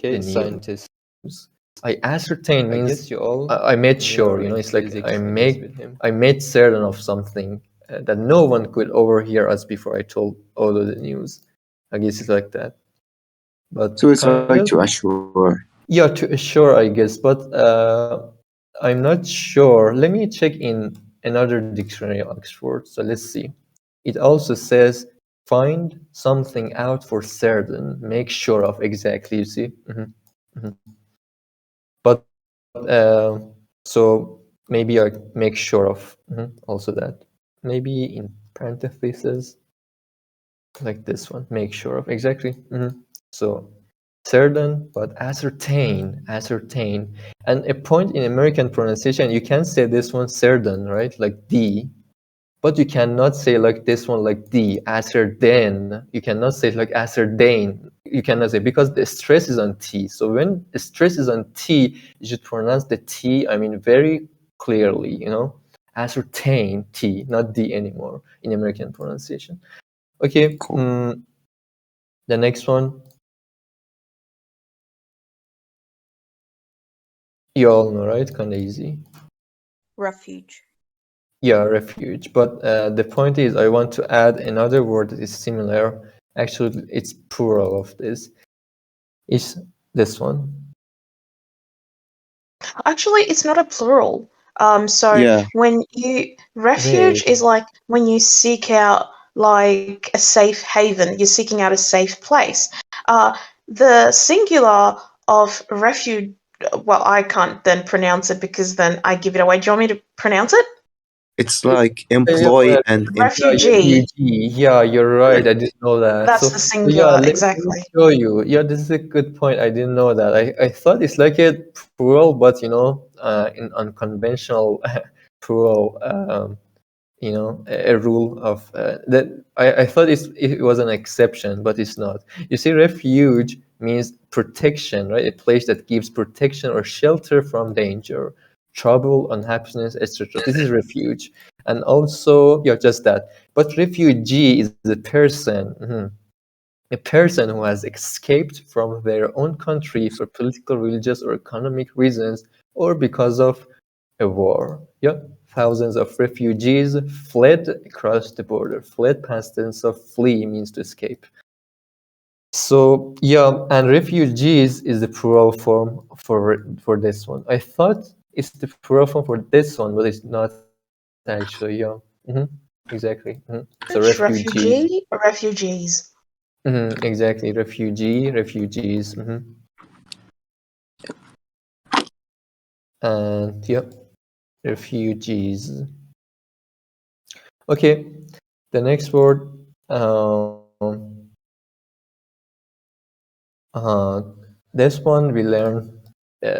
Okay, the scientist. I ascertain I means guess you all I made in sure, your it's like basic studies with him. I made certain of something that no one could overhear us before I told all of the news. I guess it's like that. But So it's kind like of, to assure. yeah, to assure, I guess. But I'm not sure. Let me check in another dictionary, Oxford. So let's see. It also says find something out for certain, make sure of exactly. You see. But so maybe I make sure of also that. Maybe in parentheses, like this one, make sure of exactly. So certain, but ascertain. And a point in American pronunciation, you can say this one certain, right? Like D, but you cannot say like this one, like D, ascertain. You cannot say it like ascertain. You cannot say because the stress is on T. So when the stress is on T, you should pronounce the T, very clearly, ascertain T, not D anymore in American pronunciation. Okay, Cool. the next one. You all know, right? Kind of easy. Refuge. Yeah, refuge. But the point is, I want to add another word that is similar. Actually, it's plural of this. It's this one. Actually, it's not a plural. So Yeah. when you refuge Wait. is like when you seek out like a safe haven, you're seeking out a safe place. The singular of refuge, well, I can't then pronounce it because then I give it away. Do you want me to pronounce it? It's like Yeah, employ and Refugee. refugee. Yeah, you're right. I didn't know that. That's So the yeah, singular, let me exactly. show you. Yeah, this is a good point. I didn't know that. I thought it's like a plural, but in unconventional plural. A rule of that. I thought it was an exception, but it's not. You see, refuge means protection, right? A place that gives protection or shelter from danger, trouble, unhappiness, etc. This is refuge. And also, yeah, just that. But refugee is a person. A person who has escaped from their own country for political, religious, or economic reasons, or because of a war. Yeah, thousands of refugees fled across the border. Fled, past tense of flee means to escape. So yeah, and refugees is the plural form for this one. I thought it's the plural form for this one, but it's not actually. Yeah, exactly. So refugees. Refugee, refugees. Exactly, refugees. And yep, refugees. Okay, the next word. This one we learn.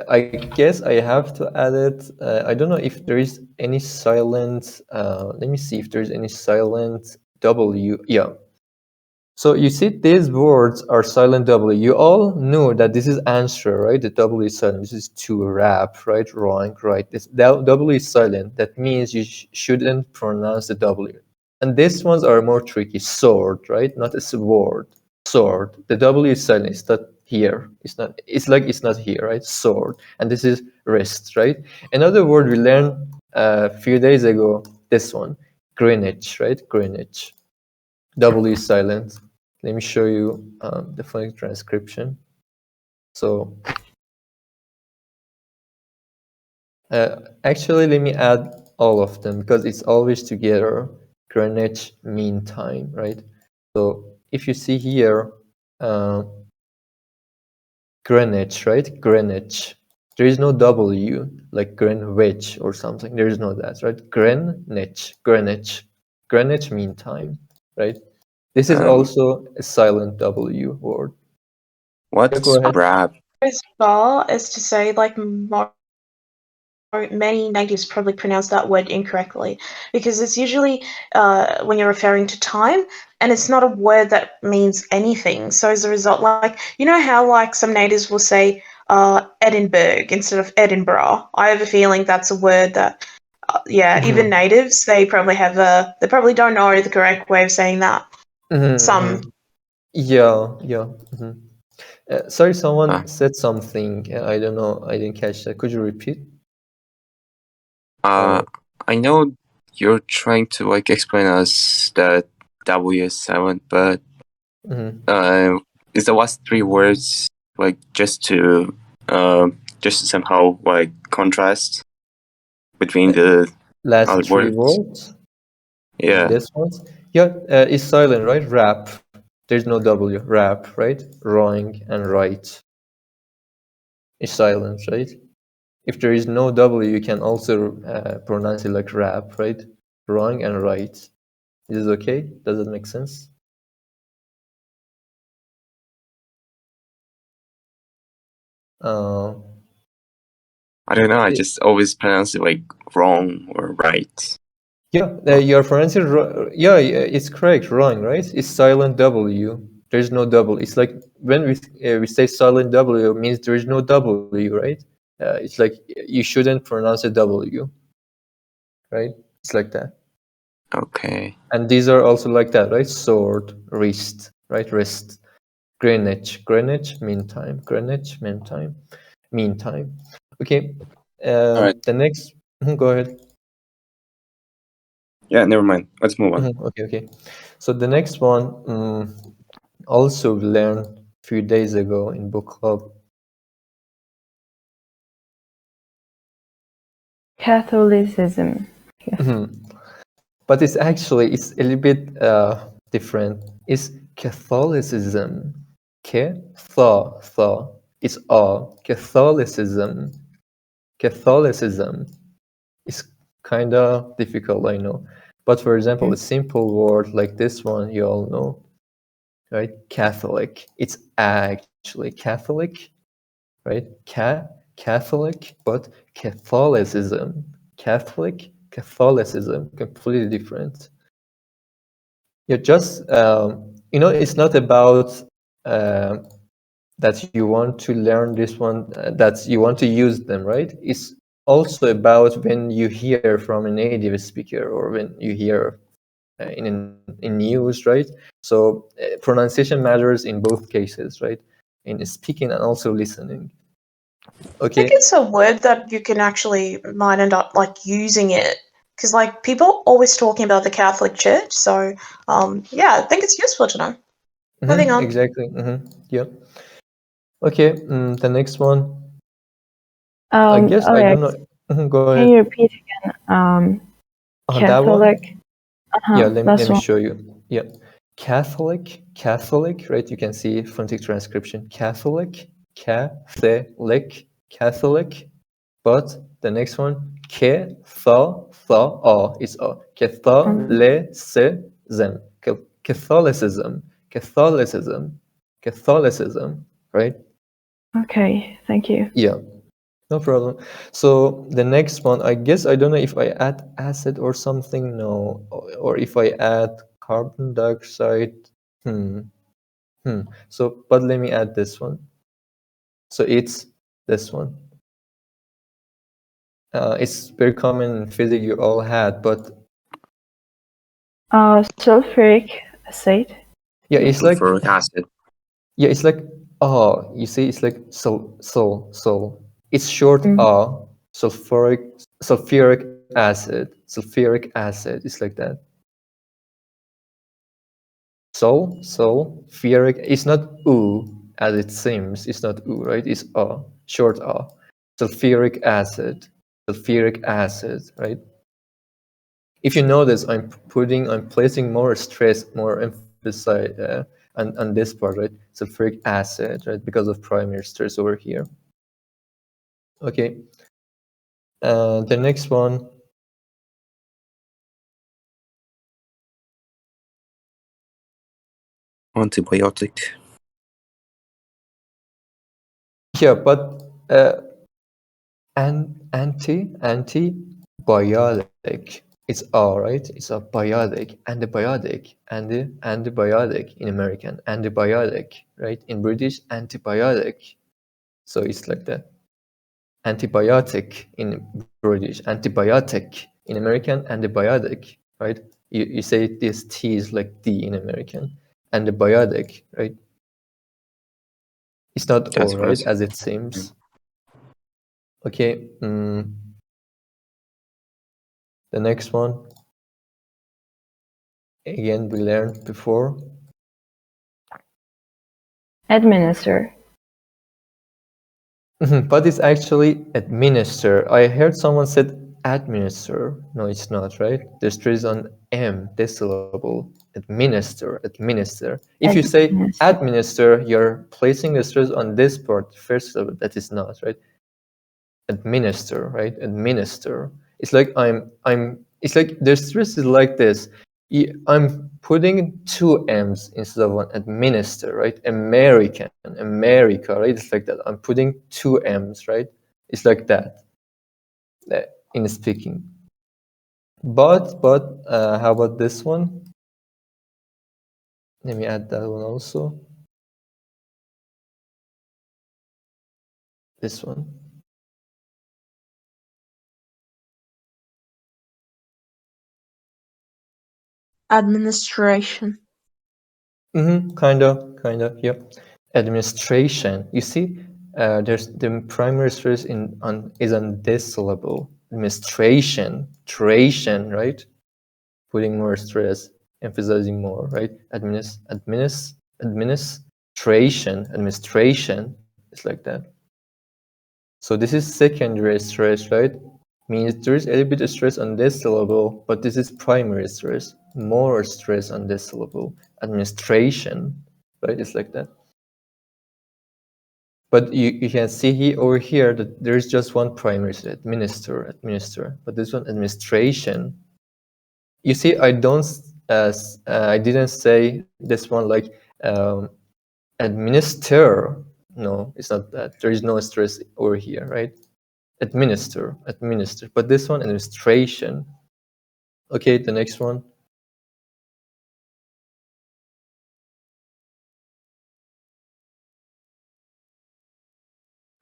I guess I have to add it. I don't know if there is any silent. Let me see if there is any silent W. Yeah. So you see, these words are silent W. You all knew that this is answer, right? The W is silent. This is to rap, right? Wrong, right? This W is silent. That means you shouldn't pronounce the W. And these ones are more tricky. Sword, right? Not a sword. Sword. The W is silent. It's not here. It's not. It's like it's not here, right? Sword. And this is wrist, right? Another word we learned a few days ago. This one, Greenwich, right? Greenwich. W is silent. Let me show you the phonic transcription. So actually, let me add all of them because it's always together. Greenwich Mean Time, right? So if you see here, Greenwich, right? Greenwich. There is no W like Greenwich or something. There is no that, right? Greenwich Mean Time, right? This is also a silent W word. What's Go ahead. grab? As far as to say, like, many natives probably pronounce that word incorrectly because it's usually when you're referring to time, and it's not a word that means anything. So as a result, like, you know how like some natives will say Edinburgh instead of Edinburgh. I have a feeling that's a word that even natives, they probably don't know the correct way of saying that. Some. Yeah. Sorry, someone Ah. said something. I don't know. I didn't catch that. Could you repeat? I know you're trying to like explain us that W is silent, but is the last three words like just to somehow like contrast between the Last other three words? words. Yeah. This ones. Yeah, it's silent, right? Rap. There's no W. Rap, right? Wrong and right. It's silent, right? If there is no W, you can also pronounce it like rap, right? Wrong and right. Is it okay? Does it make sense? I don't know. I just always pronounce it like wrong or right. Yeah, you're pronouncing yeah, it's correct. Wrong, right? It's silent W. There's no double. It's like when we say silent W, it means there is no W, right? It's like you shouldn't pronounce a W, right? It's like that. Okay. And these are also like that, right? Sword, wrist, right? Wrist. Greenwich, meantime. Greenwich, meantime. Okay. All right. The next, go ahead. Yeah, never mind. Let's move on. Okay. So the next one, also learned a few days ago in book club. Catholicism. Yes. But it's actually, it's a little bit different. It's Catholicism. It's Catholicism. Catholicism. It's kind of difficult, I know. But for example, a simple word like this one, you all know, right? Catholic. It's actually Catholic, right? Catholic, but Catholicism. Catholicism, completely different. Yeah, just it's not about that you want to learn this one, that you want to use them, right? It's also about when you hear from a native speaker or when you hear in news, right? So pronunciation matters in both cases, right? In speaking and also listening. Okay. I think it's a word that you can actually might end up like using it because like people are always talking about the Catholic Church. So yeah, I think it's useful to know. Moving on. Exactly. Yeah. Okay. The next one. I guess I don't know. Go ahead. Can you repeat again? That one? Catholic. Yeah, let me one. show you. Yeah. Catholic, right? You can see phonetic transcription. Catholic, Catholic. But the next one, it's Catholicism, right? Okay, thank you. Yeah, no problem. So the next one, I guess, I don't know if I add acid or something, no, or if I add carbon dioxide. So, but let me add this one. So it's this one. It's very common in physics, you all had, but sulfuric acid. yeah, it's like Sulfuric acid. Yeah, it's like you see, it's like sol. It's short sulfuric acid. It's like that. Sulfuric. It's not oo as it seems. It's not oo, right? It's short sulfuric acid, right? If you notice, I'm placing more stress, more emphasis on this part, right? Sulfuric acid, right? Because of primary stress over here. Okay. The next one. Antibiotic. Yeah, but antibiotic. It's all right. It's a biotic, antibiotic, antibiotic in American, antibiotic, right? In British, antibiotic. So it's like that. Antibiotic in British, antibiotic in American, antibiotic, right? You say this T is like D in American, antibiotic, right? It's not That's all, right, right. as it seems. Okay. The next one. Again, we learned before. Administer. But it's actually administer. I heard someone said administer. No, it's not, right? The stress on M, this syllable. Administer, administer. If you say administer, you're placing the stress on this part, first syllable. That is not, right? Administer, right? Administer. It's like it's like the stress is like this. I'm putting two M's instead of one. Administer, right? American, America, right? It's like that. I'm putting two M's, right? It's like that in speaking. But how about this one? Let me add that one also. This one. Administration. Kind of, yeah. Administration. You see, there's the primary stress is on this syllable. Administration, right? Putting more stress, emphasizing more, right? Administration. It's like that. So this is secondary stress, right? Means there is a little bit of stress on this syllable, but this is primary stress. More stress on this syllable. Administration, right? It's like that. But you can see here over here that there is just one primary stress, administer. But this one, administration. You see, I didn't say this one like administer. No, it's not that. There is no stress over here, right? Administer. But this one, administration. Okay, the next one.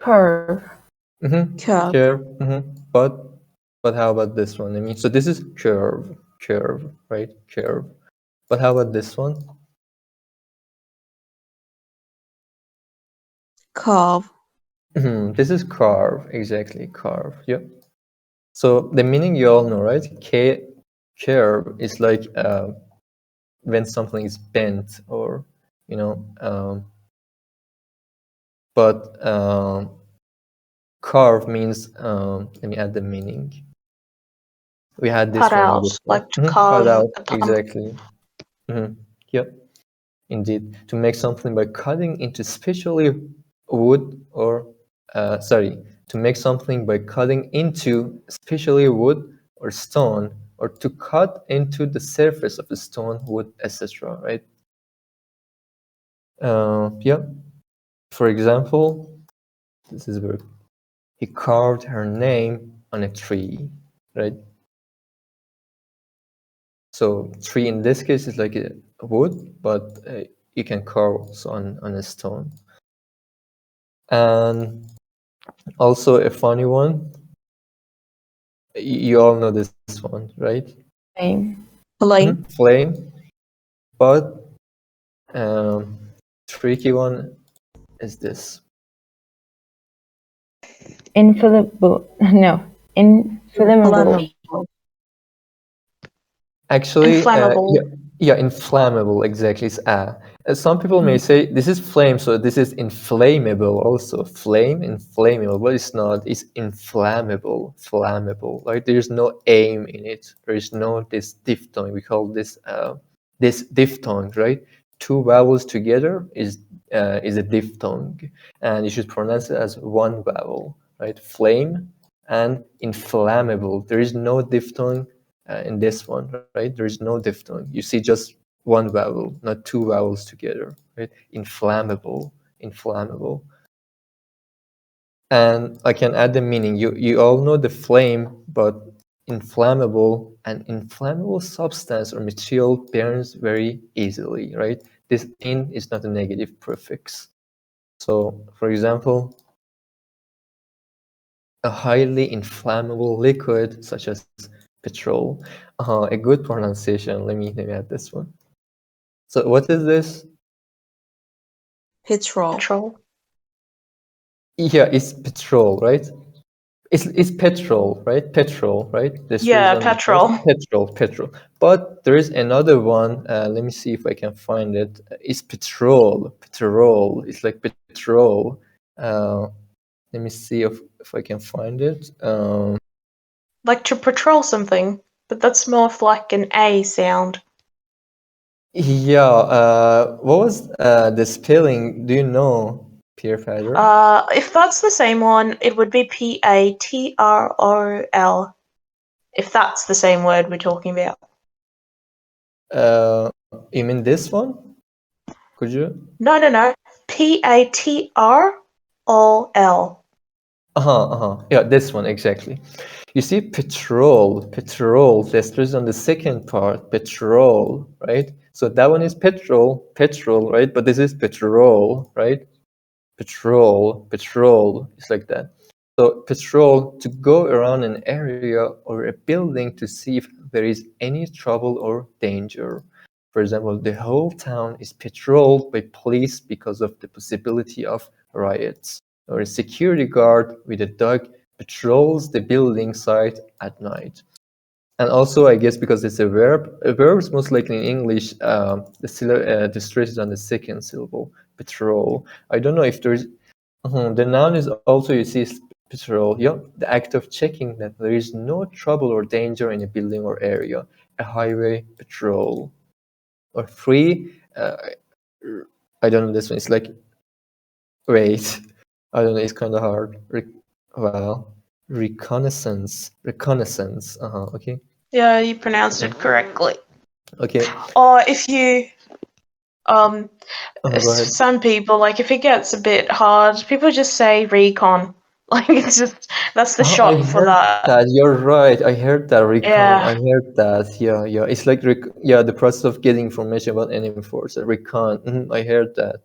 Curve. Curve. But how about this one? I mean, so this is curve, right? Curve. But how about this one? Curve. This is carve, exactly, carve. Yep. So the meaning you all know, right? Curve is like when something is bent, or but carve means let me add the meaning. We had this Cut one out, before. like to carve Cut out, a pumpkin. exactly. Yep. Indeed, to make something by cutting into specially wood or to make something by cutting into especially wood or stone, or to cut into the surface of the stone, wood, etc. Right? Yeah. For example, this is where he carved her name on a tree, right? So tree in this case is like a wood, but you can carve also on a stone. And also a funny one. You all know this one, right? Flame. Flame. But tricky one is this. Inflammable. No. Inflammable. Actually, inflammable. Yeah, inflammable, exactly. It's some people may say this is flame, so this is inflammable also. Flame, inflammable, but it's not. It's inflammable, flammable. Like there's no aim in it. There is no this diphthong. We call this diphthong, right? Two vowels together is a diphthong, and you should pronounce it as one vowel, right? Flame and inflammable. There is no diphthong in this one, right? There is no diphthong. You see just one vowel, not two vowels together, right? Inflammable. And I can add the meaning. You all know the flame, but inflammable, an inflammable substance or material burns very easily, right? This in is not a negative prefix. So, for example, a highly inflammable liquid such as petrol. A good pronunciation. Let me add this one. So what is this? Petrol. Yeah, it's petrol, right? It's petrol, right? Petrol, right? The street is Yeah, on the first. petrol. Petrol. But there is another one. Let me see if I can find it. It's petrol. Petrol. It's like petrol. Let me see if I can find it. Like to patrol something, but that's more of like an A sound. Yeah. What was the spelling? Do you know, Pierre Fader? If that's the same one, it would be Patrol. If that's the same word we're talking about. You mean this one? Could you? No. Patrol. Yeah, this one exactly. You see, petrol. Let's trace on the second part, petrol, right? So that one is petrol, right? But this is petrol, right? Petrol. It's like that. So petrol, to go around an area or a building to see if there is any trouble or danger. For example, the whole town is patrolled by police because of the possibility of riots. Or a security guard with a dog patrols the building site at night. And also, I guess because it's a verb is most likely in English, the stress is on the second syllable, patrol. I don't know if there's, the noun is also, you see, patrol, yeah, the act of checking that there is no trouble or danger in a building or area, a highway patrol. Or three, I don't know this one, it's like, wait, I don't know, it's kind of hard. Reconnaissance, okay. Yeah, you pronounced it correctly. Okay. Or if you, Go ahead. some people, like if it gets a bit hard, people just say recon. Like it's just, that's the short I for heard that. You're right. I heard that, recon. Yeah. I heard that. Yeah. It's like, the process of getting information about enemy force. Recon. I heard that.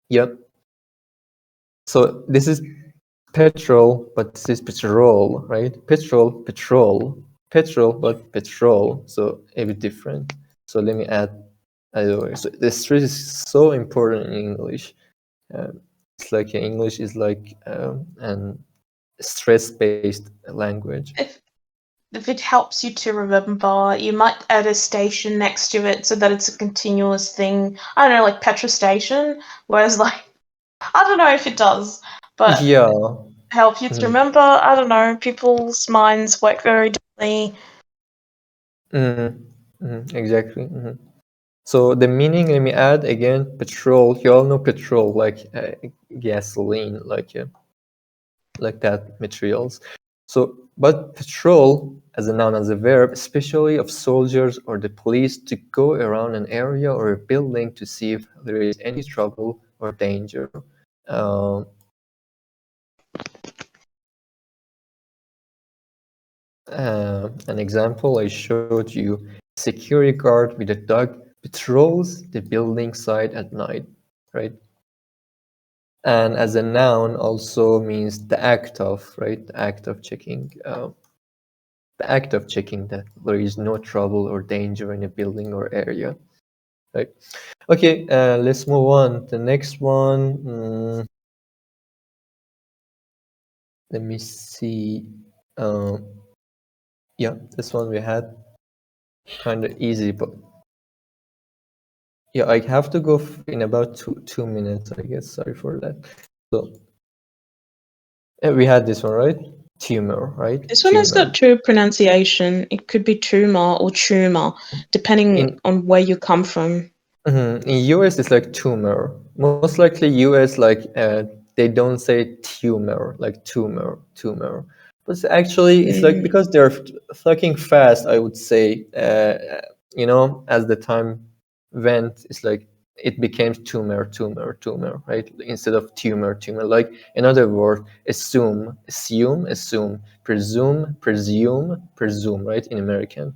Yep. So this is petrol, but this is petrol, right? Petrol, but petrol. So a bit different. So let me add. So the stress is so important in English. It's like English is like an stress-based language. If it helps you to remember, you might add a station next to it so that it's a continuous thing. I don't know, like petrol station, whereas like, I don't know if it does, but Yeah. help you to remember. I don't know, people's minds work very differently. Exactly. So the meaning, let me add again, petrol. You all know petrol, like gasoline, like that materials. So, but patrol as a noun, as a verb, especially of soldiers or the police, to go around an area or a building to see if there is any trouble or danger. An example I showed you: security guard with a dog patrols the building site at night, right? And as a noun also means the act of, right? The act of checking. The act of checking that there is no trouble or danger in a building or area, right? Okay, let's move on. The next one, let me see. Yeah, this one we had kind of easy, but yeah, I have to go in about 2 minutes, I guess. Sorry for that. So we had this one, right? Tumor, right? This one has Tumor. got two pronunciation. It could be tumor or tumor, depending on where you come from. In US, it's like tumor. Most likely US, like they don't say tumor, like tumor. But actually, it's like because they're fucking fast, I would say, as the time went, it's like it became tumor, right? Instead of tumor. Like another word, assume, presume, right? In American,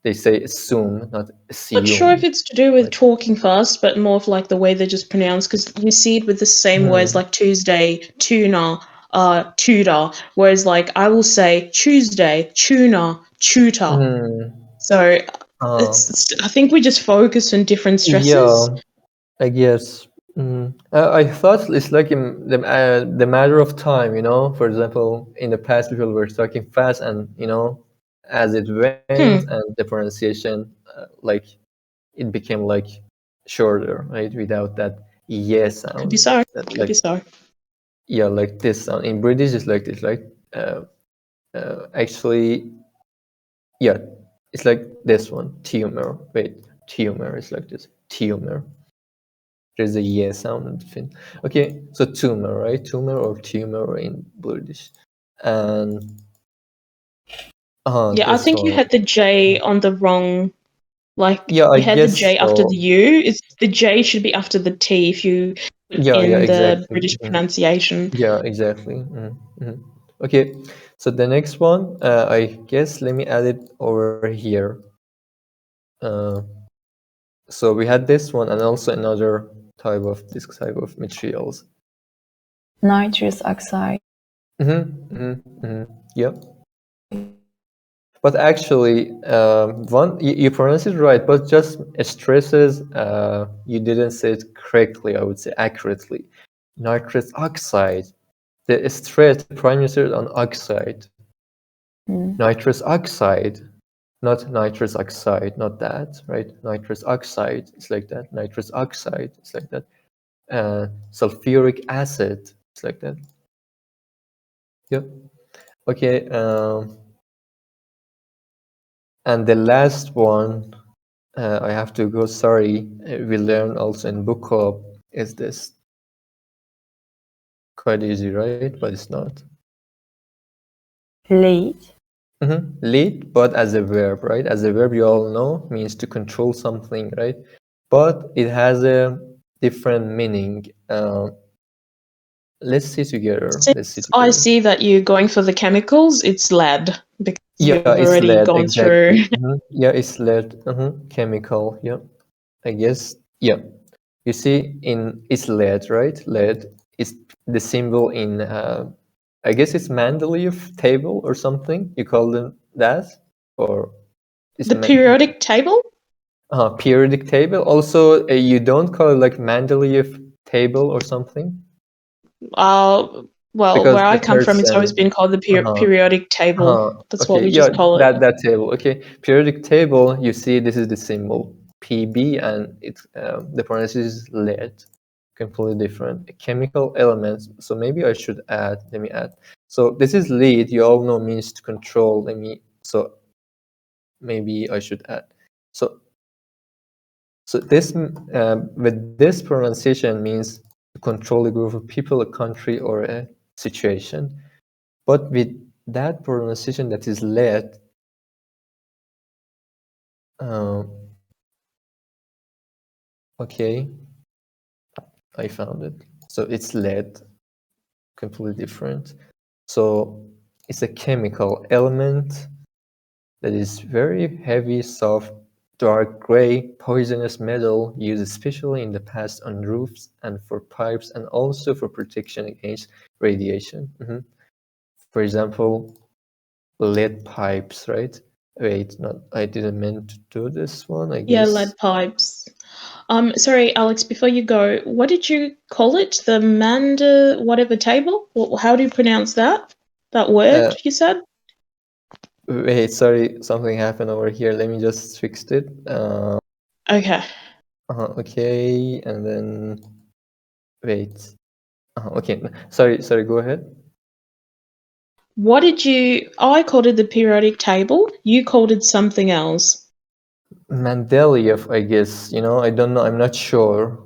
they say assume, not assume. Not sure if it's to do with talking fast, but more of like the way they just pronounce, because you see it with the same words like Tuesday, tuna, tutor, whereas like I will say Tuesday, tuna, tutor. So it's I think we just focus on different stresses. Yeah, I guess. I thought it's like in the matter of time, you know. For example, in the past, people were talking fast, and you know, as it went, and the pronunciation, like it became like shorter, right, without that yeah sound. Could be so. That, Could like, be so. yeah, like this sound. In British, it's like this, like actually, yeah, it's like this one, tumor. Wait, tumor is like this, tumor. There's a yeah sound in between. Okay, so tumor, right? Tumor or tumor in British. And Yeah, I this think you one. had the J on the wrong. Like Yeah, I you had the guess J after so. the U. It's the J should be after the T if you Yeah, in the exactly. British pronunciation. Yeah, exactly. Okay, so the next one, I guess, let me add it over here. So we had this one and also another type of this type of materials. Nitrous oxide. Yep. But actually, one you pronounce it right, but just stresses you didn't say it correctly. I would say accurately. Nitrous oxide. The stress, the prime minister on oxide. Nitrous oxide, not nitrous oxide, not that, right? Nitrous oxide, it's like that. Nitrous oxide, it's like that. Sulfuric acid, it's like that. Yep. Okay. And the last one, I have to go. Sorry, we learn also in book club is this. Quite easy, right? But it's not. Lead. Lead, but as a verb, right? As a verb, you all know means to control something, right? But it has a different meaning. Let's see together. Since I see that you're going for the chemicals, it's lead because you've it's already lead, gone through. exactly. Yeah, it's lead. Chemical. Yeah, I guess. Yeah, you see, it's lead, right? Lead is the symbol in. I guess it's Mendeleev table or something. You call them that, or it's The periodic table? periodic table. Also, you don't call it like Mendeleev table or something. Well, Because where I the come from, it's always been called the periodic table. That's what Okay, we yeah, just call it. that table. Okay, periodic table. You see, this is the symbol PB, and it's the pronunciation is lead. Completely different chemical elements. So maybe I should add. Let me add. So this is lead. You all know means to control. So maybe I should add. So this with this pronunciation means to control a group of people, a country, or a situation. But with that pronunciation that is lead, okay, I found it. So it's lead, completely different. So it's a chemical element that is very heavy, soft, dark gray, poisonous metal used especially in the past on roofs and for pipes and also for protection against radiation. For example, lead pipes, right? Wait, not, I didn't mean to do this one, I Yeah, guess. lead pipes. Sorry, Alex, before you go, what did you call it? The Manda whatever table? How do you pronounce that? That word you said? Wait, sorry, something happened over here. Let me just fix it. Okay. Okay, and then wait. Okay, sorry, go ahead. What did you... I called it the periodic table. You called it something else. Mendeleev, I guess. You know, I don't know. I'm not sure.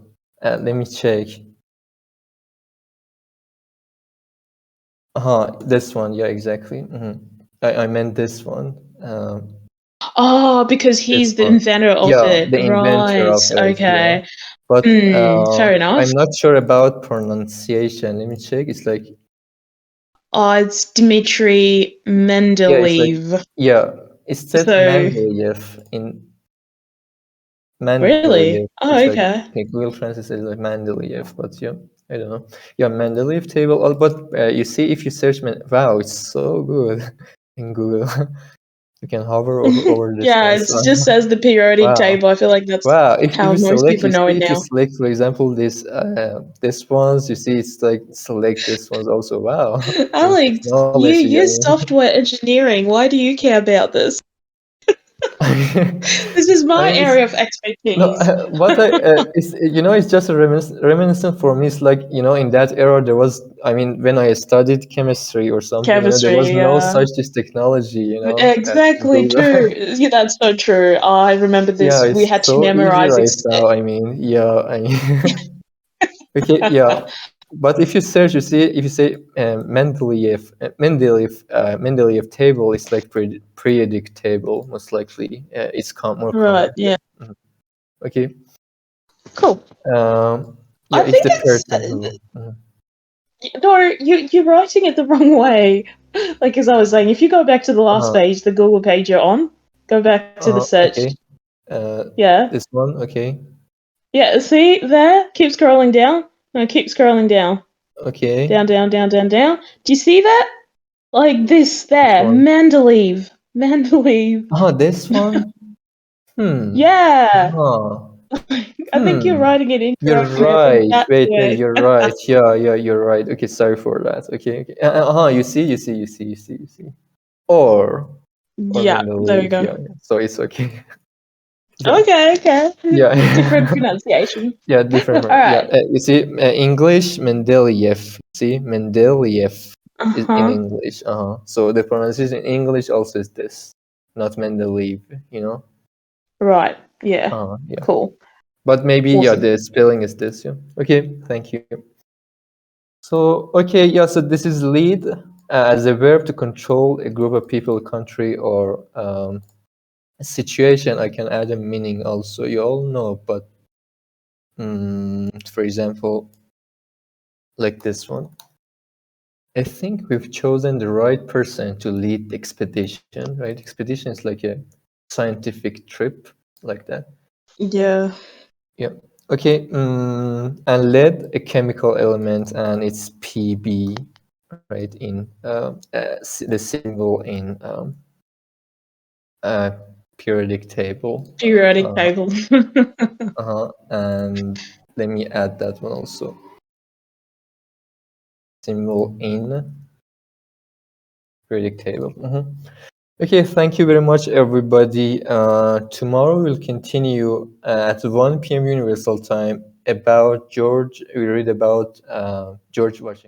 Let me check. This one. Yeah, exactly. I meant this one. Because he's the One. inventor of Yeah, it. the inventor Right. of it. Yeah. Okay. But Fair enough. I'm not sure about pronunciation. Let me check. It's like It's Dmitry Mendeleev. It said So, Mendeleev in really? Mendeleev. Oh, It's like okay. Google Translate says like Mendeleev, but yeah, I don't know. Yeah, Mendeleev table. But you see, if you search, wow, it's so good in Google. You can hover over this Yeah, one. it just says the periodic Wow. table. I feel like that's Wow, if how you most select, people know it if you now. select, for example, this ones, you see it's like select this ones also. Wow, Alex, technology. you software engineering. Why do you care about this? This is my it's- area of no, expertise. what it's it's just a reminiscent for me. It's like in that era there was, I mean, when I studied chemistry or something, there was Chemistry, no yeah. such this technology, Exactly, true. Yeah, that's so true. I remember this. Yeah, We it's had to so easy memorize right now. I mean, yeah, I mean, okay, yeah. But if you search, you see, if you say Mendeleev table, it's like periodic table, most likely. It's more Right, common. yeah. Mhm. Okay. Cool. Yeah, I it's think the it's person. Mhm. no, you're writing it the wrong way. Like as I was saying, if you go back to the last page, the Google page you're on, go back to the search. Okay. Yeah. This one, okay. Yeah, see there? Keep scrolling down. No, keep scrolling down. Okay. Down, down, down, down, down. Do you see that? Like this there. one? Mendeleev. Mendeleev. Oh, this one? Yeah. Oh. I think you're writing it You're incorrectly. I think right. that's Wait, the way. you're right. Yeah, you're right. Okay, sorry for that. Okay. You see. Or Yeah, there you Mendeleev. go. Yeah. So it's okay. Okay. Yeah. Different pronunciation. Yeah, different. All right. You see, English Mendeleev. See, Mendeleev is in English. So the pronunciation in English also is this, not Mendeleev. Right. Yeah. Yeah. Cool. But maybe Awesome. the spelling is this. Yeah. Okay. Thank you. So okay, yeah. So this is lead as a verb to control a group of people, country, or a situation. I can add a meaning also. You all know, but for example, like this one. I think we've chosen the right person to lead the expedition. Right? Expedition is like a scientific trip, like that. Yeah. Yeah. Okay. And lead a chemical element, and it's Pb, right? In the symbol in periodic table. Periodic table. And let me add that one also. Symbol in periodic table. Okay, thank you very much, everybody. Tomorrow we'll continue at 1 p.m. Universal Time about George. We read about George Washington.